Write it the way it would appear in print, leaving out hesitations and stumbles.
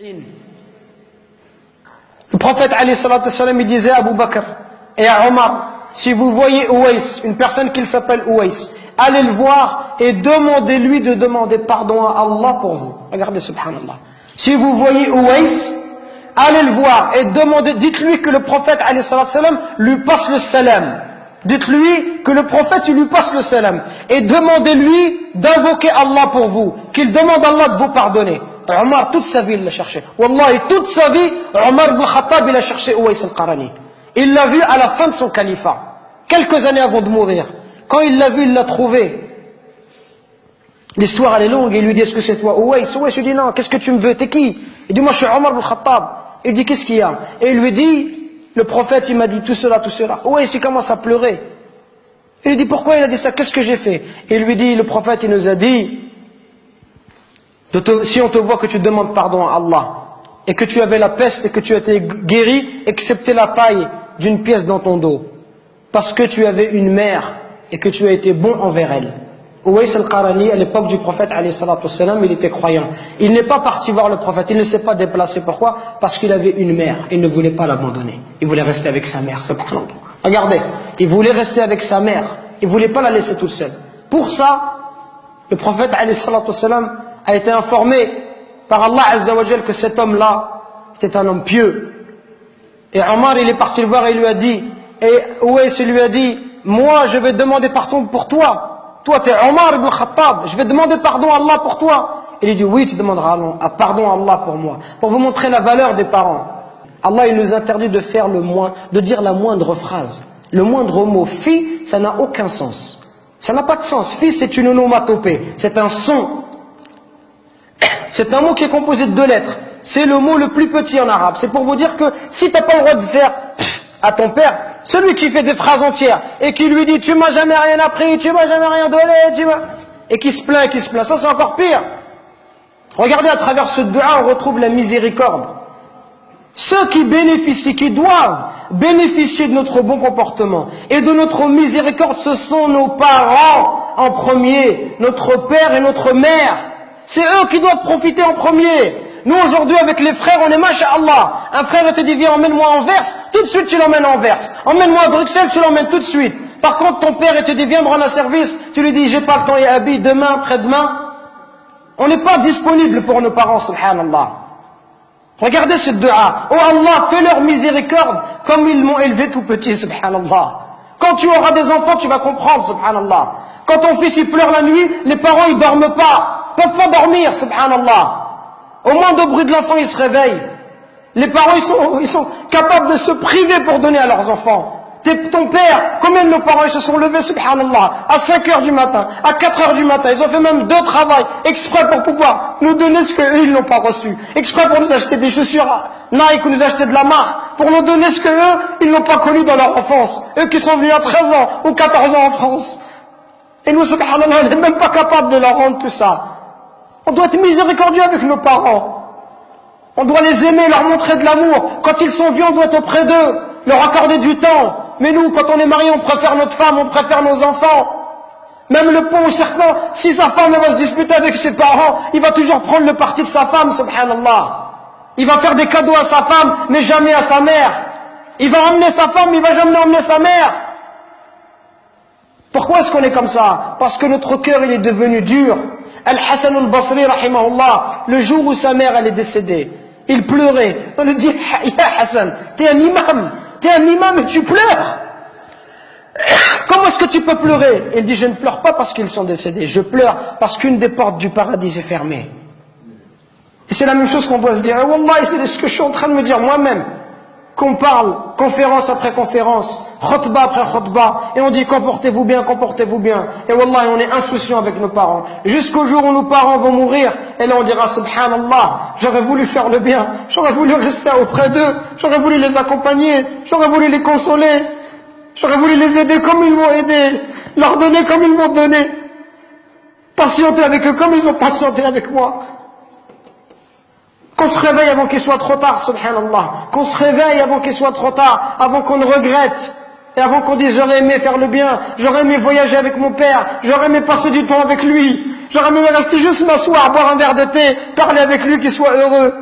Le prophète alayhi salatu wassalam, il disait à Abu Bakr et à Omar, si vous voyez Ouais, une personne qui s'appelle Ouais, allez le voir et demandez-lui de demander pardon à Allah pour vous. Regardez, subhanallah. Si vous voyez Ouais, allez le voir et demandez, dites-lui que le prophète alayhi salatu wassalam lui passe le salam. Dites-lui que le prophète lui passe le salam et demandez-lui d'invoquer Allah pour vous, qu'il demande à Allah de vous pardonner. Omar, toute sa vie, il l'a cherché. Wallahi, toute sa vie, Omar ibn Khattab, il a cherché Ouais al-Qarani. Il l'a vu à la fin de son califat, quelques années avant de mourir. Quand il l'a vu, il l'a trouvé. L'histoire, elle est longue. Il lui dit, est-ce que c'est toi, Ouais? Ouais, il dit, non, qu'est-ce que tu me veux? T'es qui? Il dit, moi, je suis Omar ibn Khattab. Il dit, qu'est-ce qu'il y a? Et il lui dit, le prophète, il m'a dit tout cela, tout cela. Ouais, il commence à pleurer. Il lui dit, pourquoi il a dit ça? Qu'est-ce que j'ai fait? Et il lui dit, le prophète, il nous a dit, si on te voit que tu demandes pardon à Allah, et que tu avais la peste et que tu as été guéri, excepté la taille d'une pièce dans ton dos, parce que tu avais une mère et que tu as été bon envers elle. Ouais al-Qarani, à l'époque du prophète, alayhi salatu wassalam, il était croyant. Il n'est pas parti voir le prophète, il ne s'est pas déplacé. Pourquoi? Parce qu'il avait une mère, il ne voulait pas l'abandonner. Il voulait rester avec sa mère, subhanallah. Regardez, il voulait rester avec sa mère, il ne voulait pas la laisser toute seule. Pour ça, le prophète, alayhi salatu wassalam, a été informé par Allah Azza wa Jal que cet homme-là était un homme pieux. Et Omar, il est parti le voir et il lui a dit, et Ouais lui a dit, moi je vais demander pardon pour toi. Toi tu es Omar ibn Khattab, je vais demander pardon à Allah pour toi. Il lui dit, oui, tu demanderas pardon à Allah pour moi. Pour vous montrer la valeur des parents. Allah, il nous interdit de faire de dire la moindre phrase. Le moindre mot. Fi, ça n'a aucun sens. Ça n'a pas de sens. Fi, c'est une onomatopée. C'est un son. C'est un mot qui est composé de 2 lettres. C'est le mot le plus petit en arabe. C'est pour vous dire que si tu n'as pas le droit de faire à ton père, celui qui fait des phrases entières et qui lui dit tu m'as jamais rien appris, tu m'as jamais rien donné, et qui se plaint, ça c'est encore pire. Regardez, à travers ce dua, on retrouve la miséricorde. Ceux qui bénéficient, qui doivent bénéficier de notre bon comportement et de notre miséricorde, ce sont nos parents en premier, notre père et notre mère. C'est eux qui doivent profiter en premier. Nous aujourd'hui avec les frères, on est masha'Allah. Un frère te dit viens, emmène-moi en Verse, tout de suite tu l'emmènes en Verse. Emmène-moi à Bruxelles, tu l'emmènes tout de suite. Par contre ton père te dit viens me rendre un service, tu lui dis j'ai pas le temps, ya abi, demain, après-demain. On n'est pas disponible pour nos parents, subhanallah. Regardez ce dua. Oh Allah, fais leur miséricorde comme ils m'ont élevé tout petit, subhanallah. Quand tu auras des enfants, tu vas comprendre, subhanallah. Quand ton fils il pleure la nuit, les parents ils dorment pas. Peuvent pas dormir, subhanallah. Au moindre bruit de l'enfant, ils se réveillent. Les parents, ils sont capables de se priver pour donner à leurs enfants. Ton père, combien de nos parents, ils se sont levés, subhanallah, à 5 heures du matin, à 4 heures du matin. Ils ont fait même 2 travails, exprès pour pouvoir nous donner ce qu'eux, ils n'ont pas reçu. Exprès pour nous acheter des chaussures Nike ou nous acheter de la marque. Pour nous donner ce qu'eux, ils n'ont pas connu dans leur enfance. Eux qui sont venus à 13 ans ou 14 ans en France. Et nous, subhanallah, on n'est même pas capable de leur rendre tout ça. On doit être miséricordieux avec nos parents. On doit les aimer, leur montrer de l'amour. Quand ils sont vieux, on doit être auprès d'eux, leur accorder du temps. Mais nous, quand on est marié, on préfère notre femme, on préfère nos enfants. Même le pauvre, certain, si sa femme va se disputer avec ses parents, il va toujours prendre le parti de sa femme, subhanallah. Il va faire des cadeaux à sa femme, mais jamais à sa mère. Il va emmener sa femme, mais il va jamais emmener sa mère. Pourquoi est-ce qu'on est comme ça? Parce que notre cœur, il est devenu dur. Al-Hassan al-Basri, rahimahullah, le jour où sa mère elle est décédée, il pleurait. On lui dit, ya Hassan, t'es un imam et tu pleures. Comment est-ce que tu peux pleurer? Il dit, je ne pleure pas parce qu'ils sont décédés, je pleure parce qu'une des portes du paradis est fermée. Et c'est la même chose qu'on doit se dire. Et Wallah, c'est ce que je suis en train de me dire moi-même. Qu'on parle, conférence après conférence, khutba après khutba, et on dit comportez-vous bien, comportez-vous bien. Et wallah, on est insouciant avec nos parents. Jusqu'au jour où nos parents vont mourir, et là on dira subhanallah, j'aurais voulu faire le bien, j'aurais voulu rester auprès d'eux, j'aurais voulu les accompagner, j'aurais voulu les consoler, j'aurais voulu les aider comme ils m'ont aidé, leur donner comme ils m'ont donné, patienter avec eux comme ils ont patienté avec moi. Qu'on se réveille avant qu'il soit trop tard, subhanallah. Qu'on se réveille avant qu'il soit trop tard, avant qu'on ne regrette. Et avant qu'on dise j'aurais aimé faire le bien, j'aurais aimé voyager avec mon père, j'aurais aimé passer du temps avec lui, j'aurais aimé rester juste m'asseoir, boire un verre de thé, parler avec lui, qu'il soit heureux.